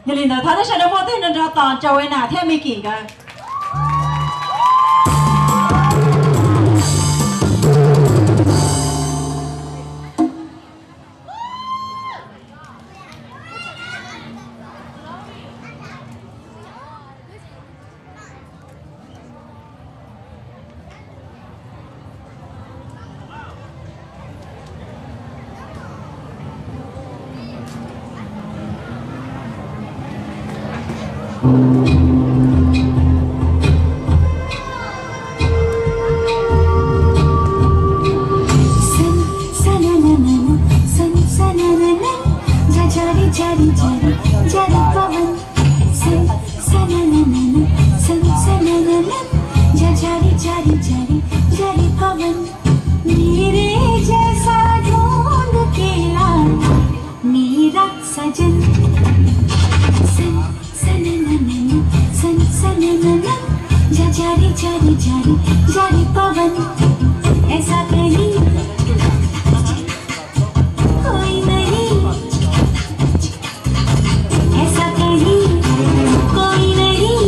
你领导他的什么对那着当周围哪天没给个？जारी पवन ऐसा कहीं कोई नहीं, ऐसा कहीं कोई नहीं।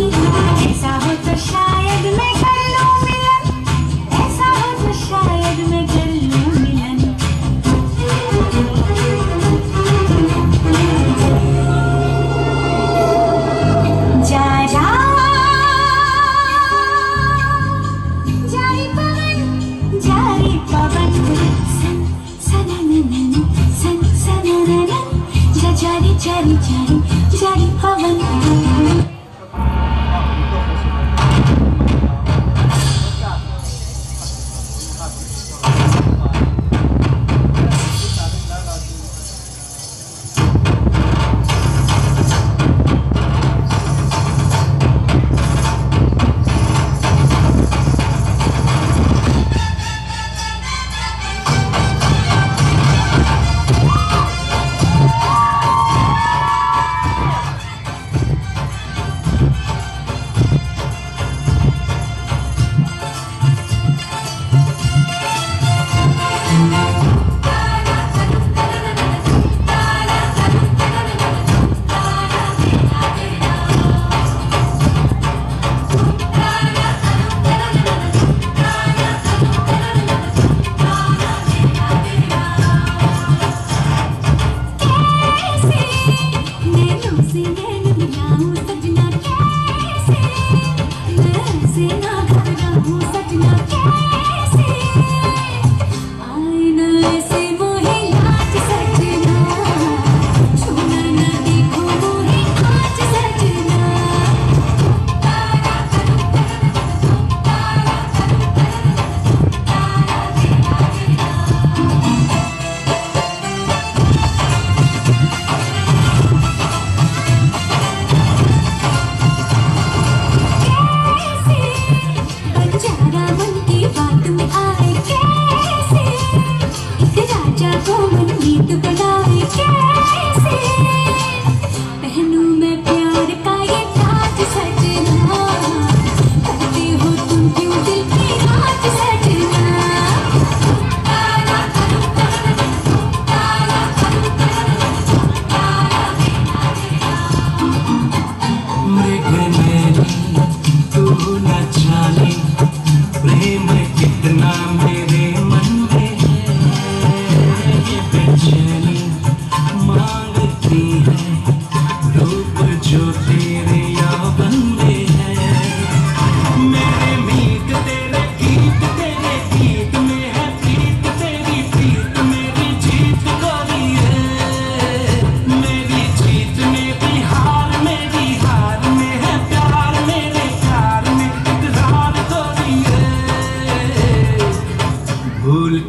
ऐसा हो तो शायद मैं कर लूं मिलन, ऐसा हो तो शायद मैं कर लूं मिलन। जा जा जारी जारी जारी पवन।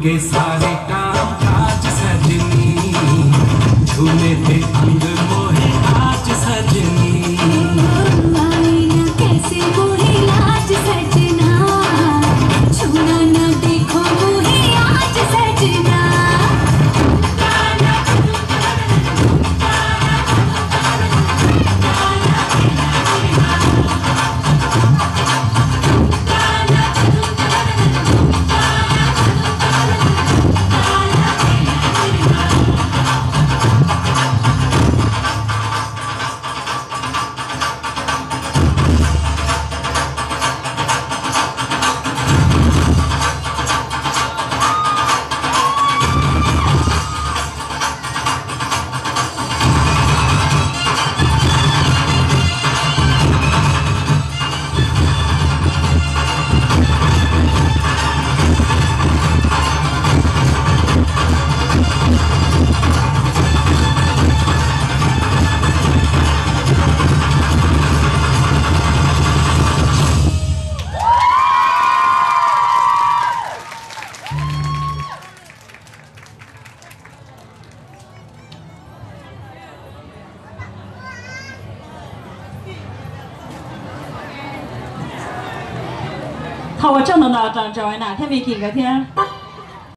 के सारे काम काज सजनी, झूमे थे अंग मोहे आज सजनी। 好，我正能拿张教为哪天没给个天。